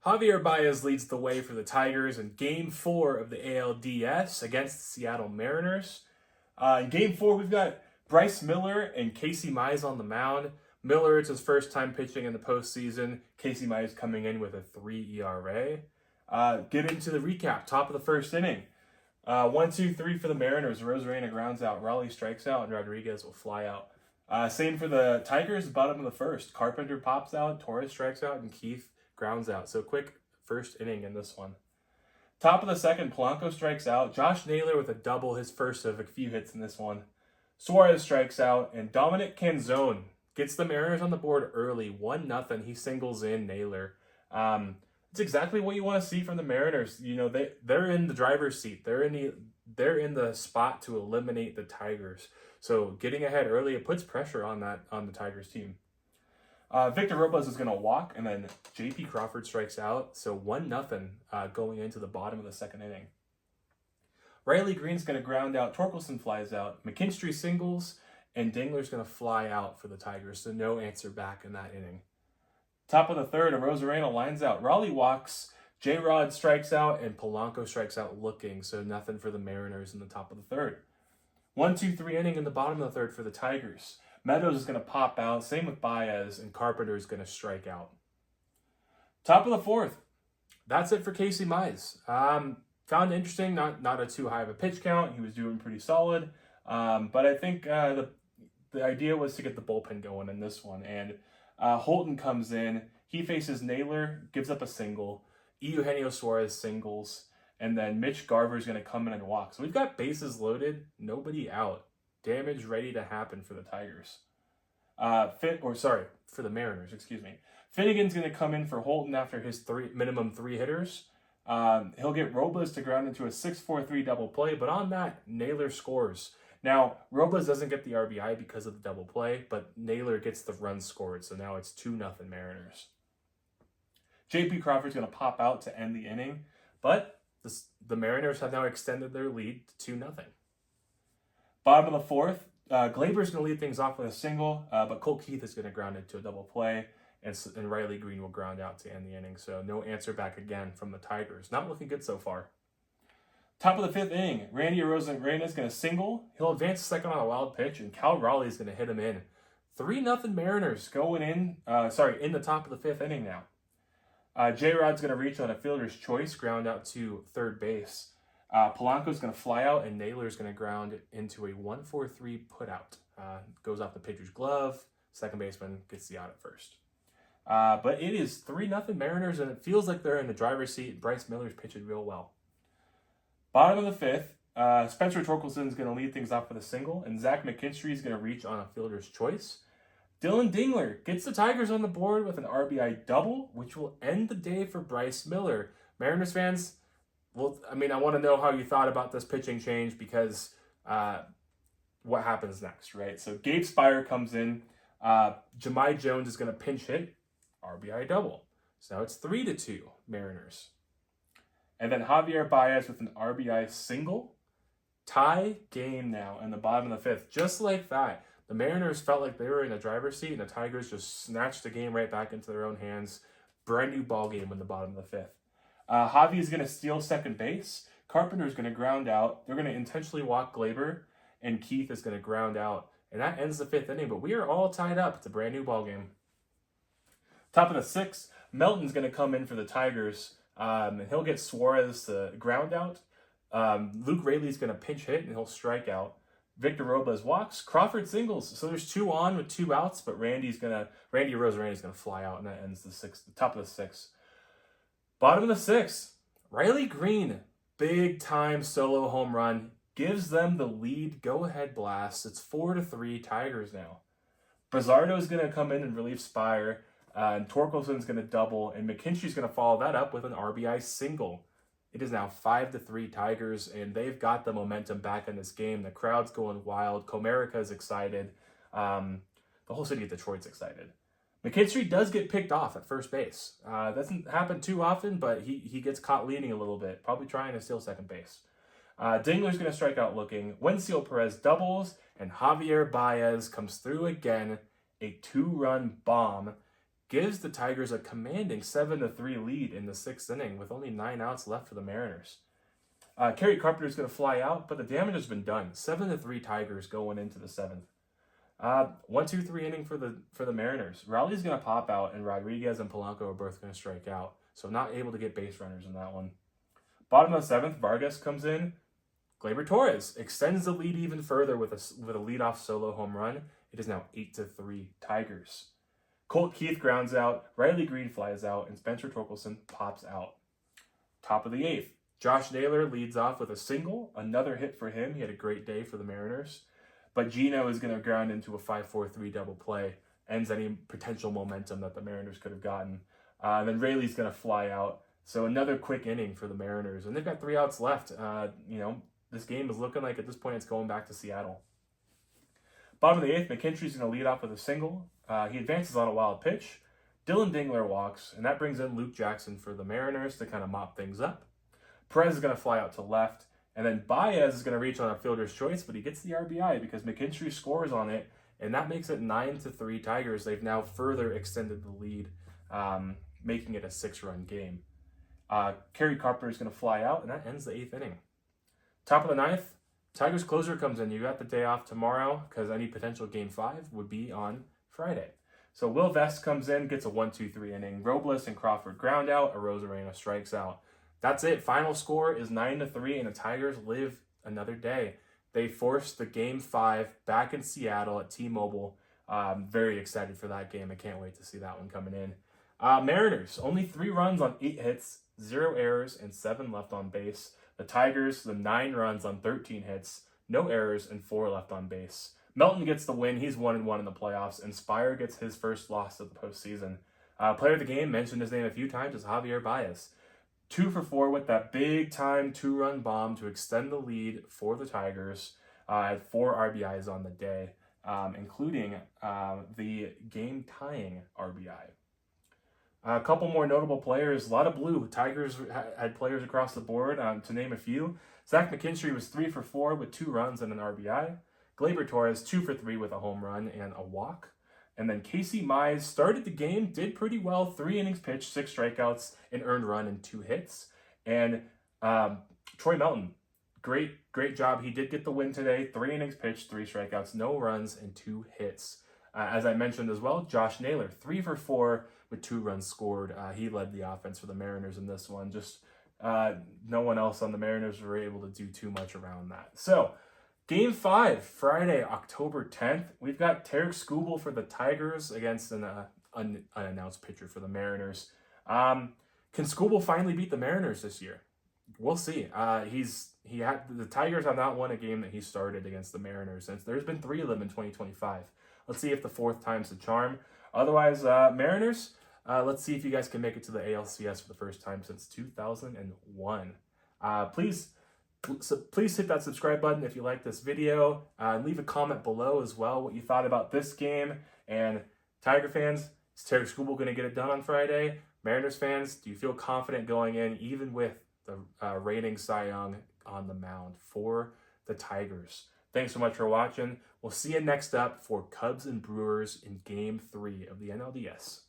Javier Baez leads the way for the Tigers in Game 4 of the ALDS against the Seattle Mariners. In Game 4, we've got Bryce Miller and Casey Mize on the mound. Miller, it's his first time pitching in the postseason. Casey Mize coming in with a 3 ERA. Get into the recap. Top of the first inning. 1-2-3 for the Mariners. Rosarena grounds out. Raleigh strikes out, and Rodriguez will fly out. Same for the Tigers, bottom of the first. Carpenter pops out, Torres strikes out, and Keith grounds out. So quick first inning in this one. Top of the second, Polanco strikes out. Josh Naylor with a double, his first of a few hits in this one. Suarez strikes out, and Dominic Canzone gets the Mariners on the board early, 1-0. He singles in Naylor. It's exactly what you want to see from the Mariners. You know, they're in the driver's seat. They're in the spot to eliminate the Tigers. So getting ahead early, it puts pressure on the Tigers team. Victor Robles is going to walk, and then J.P. Crawford strikes out. So 1-0 going into the bottom of the second inning. Riley Green's going to ground out. Torkelson flies out. McKinstry singles, and Dingler's going to fly out for the Tigers. So no answer back in that inning. Top of the third, Rosarena lines out. Raleigh walks. J-Rod strikes out, and Polanco strikes out looking. So nothing for the Mariners in the top of the third. 1-2-3 inning in the bottom of the third for the Tigers. Meadows is going to pop out. Same with Baez, and Carpenter is going to strike out. Top of the fourth. That's it for Casey Mize. Found it interesting. Not a too high of a pitch count. He was doing pretty solid. But I think the idea was to get the bullpen going in this one. And Holton comes in. He faces Naylor, gives up a single. Eugenio Suarez singles. And then Mitch Garver is going to come in and walk. So we've got bases loaded, nobody out. Damage ready to happen for the Tigers. For the Mariners, excuse me. Finnegan's going to come in for Holton after his minimum three hitters. He'll get Robles to ground into a 6-4-3 double play, but on that, Naylor scores. Now, Robles doesn't get the RBI because of the double play, but Naylor gets the run scored, so now it's 2-0 Mariners. J.P. Crawford's going to pop out to end the inning, but the Mariners have now extended their lead to 2-0. Bottom of the fourth, Glaber's going to lead things off with a single, but Colt Keith is going to ground into a double play, and Riley Green will ground out to end the inning. So no answer back again from the Tigers. Not looking good so far. Top of the fifth inning, Randy Rosarena is going to single. He'll advance second on a wild pitch, and Cal Raleigh is going to hit him in. 3-0 Mariners going in the top of the fifth inning now. J-Rod's going to reach on a fielder's choice, ground out to third base. Polanco's going to fly out, and Naylor's going to ground into a 1-4-3 putout. Goes off the pitcher's glove. Second baseman gets the out at first. But it is 3-0 Mariners, and it feels like they're in the driver's seat. Bryce Miller's pitching real well. Bottom of the fifth, Spencer Torkelson is going to lead things off with a single, and Zach McKinstry is going to reach on a fielder's choice. Dylan Dingler gets the Tigers on the board with an RBI double, which will end the day for Bryce Miller. Mariners fans, well, I want to know how you thought about this pitching change, because what happens next, right? So Gabe Spire comes in. Jahmai Jones is going to pinch hit, RBI double. So now it's 3-2 Mariners. And then Javier Baez with an RBI single. Tie game now in the bottom of the fifth. Just like that, the Mariners felt like they were in the driver's seat, and the Tigers just snatched the game right back into their own hands. Brand new ball game in the bottom of the fifth. Javi is going to steal second base. Carpenter is going to ground out. They're going to intentionally walk Glaber, and Keith is going to ground out. And that ends the fifth inning, but we are all tied up. It's a brand new ball game. Top of the sixth, Melton's going to come in for the Tigers, and he'll get Suarez to ground out. Luke Raley's going to pinch hit, and he'll strike out. Victor Robles walks. Crawford singles. So there's 2 on with 2 outs, but Randy Rosarena is going to fly out, and that ends the top of the sixth. Bottom of the sixth, Riley Green, big time solo home run, gives them the lead. Go ahead blast. It's 4-3 Tigers now. Brazzardo is going to come in and relieve Spire, and Torkelson's going to double, and McKinstry's going to follow that up with an RBI single. It is now 5-3 Tigers, and they've got the momentum back in this game. The crowd's going wild. Comerica is excited. The whole city of Detroit's excited. McKinstry does get picked off at first base. Doesn't happen too often, but he gets caught leaning a little bit, probably trying to steal second base. Dingler's going to strike out looking. Wencio Perez doubles, and Javier Baez comes through again. A 2-run bomb gives the Tigers a commanding 7-3 lead in the 6th inning with only 9 outs left for the Mariners. Kerry Carpenter's going to fly out, but the damage has been done. 7-3 Tigers going into the 7th. 1-2-3 inning for the Mariners. Raleigh's going to pop out, and Rodriguez and Polanco are both going to strike out. So not able to get base runners in that one. Bottom of the 7th, Vargas comes in. Gleyber Torres extends the lead even further with a leadoff solo home run. It is now 8-3 Tigers. Colt Keith grounds out, Riley Green flies out, and Spencer Torkelson pops out. Top of the 8th, Josh Naylor leads off with a single, another hit for him. He had a great day for the Mariners. But Gino is going to ground into a 5-4-3 double play, ends any potential momentum that the Mariners could have gotten. Then Rayleigh's going to fly out. So another quick inning for the Mariners. And they've got 3 outs left. This game is looking like at this point it's going back to Seattle. Bottom of the 8th, McKinstry's going to lead off with a single. He advances on a wild pitch. Dylan Dingler walks, and that brings in Luke Jackson for the Mariners to kind of mop things up. Perez is going to fly out to left, and then Baez is going to reach on a fielder's choice, but he gets the RBI because McKinstry scores on it, and that makes it 9-3 Tigers. They've now further extended the lead, making it a 6-run game. Kerry Carpenter is going to fly out, and that ends the 8th inning. Top of the 9th, Tigers closer comes in. You got the day off tomorrow because any potential Game 5 would be on Friday. So Will Vest comes in, gets a 1-2-3 inning. Robles and Crawford ground out. Arozarena strikes out. That's it. Final score is 9-3, and the Tigers live another day. They forced the Game 5 back in Seattle at T-Mobile. Very excited for that game. I can't wait to see that one coming in. Mariners, only 3 runs on 8 hits, 0 errors, and 7 left on base. The Tigers, the 9 runs on 13 hits, no errors, and 4 left on base. Melton gets the win. He's 1-1 in the playoffs, and Spire gets his first loss of the postseason. Player of the game, mentioned his name a few times, is Javier Baez. 2 for 4 with that big-time 2-run bomb to extend the lead for the Tigers. Had 4 RBIs on the day, including the game-tying RBI. A couple more notable players. A lot of blue. Tigers had players across the board. To name a few, Zach McKinstry was 3 for 4 with 2 runs and an RBI. Gleyber Torres 2 for 3 with a home run and a walk. And then Casey Mize started the game, did pretty well. 3 innings pitched, 6 strikeouts, an earned run, and 2 hits. And Troy Melton, great job. He did get the win today. 3 innings pitched, 3 strikeouts, no runs, and 2 hits. As I mentioned as well, Josh Naylor, 3 for 4 with 2 runs scored. He led the offense for the Mariners in this one. Just no one else on the Mariners were able to do too much around that. So, Game 5, Friday, October 10th. We've got Tarek Skubal for the Tigers against an unannounced pitcher for the Mariners. Can Skubal finally beat the Mariners this year? We'll see. The Tigers have not won a game that he started against the Mariners since there's been 3 of them in 2025. Let's see if the 4th time's the charm. Otherwise, Mariners, let's see if you guys can make it to the ALCS for the first time since 2001. Please hit that subscribe button if you like this video. Leave a comment below as well what you thought about this game. And Tiger fans, is Tarek Skubal going to get it done on Friday? Mariners fans, do you feel confident going in even with the reigning Cy Young on the mound for the Tigers? Thanks so much for watching. We'll see you next up for Cubs and Brewers in Game 3 of the NLDS.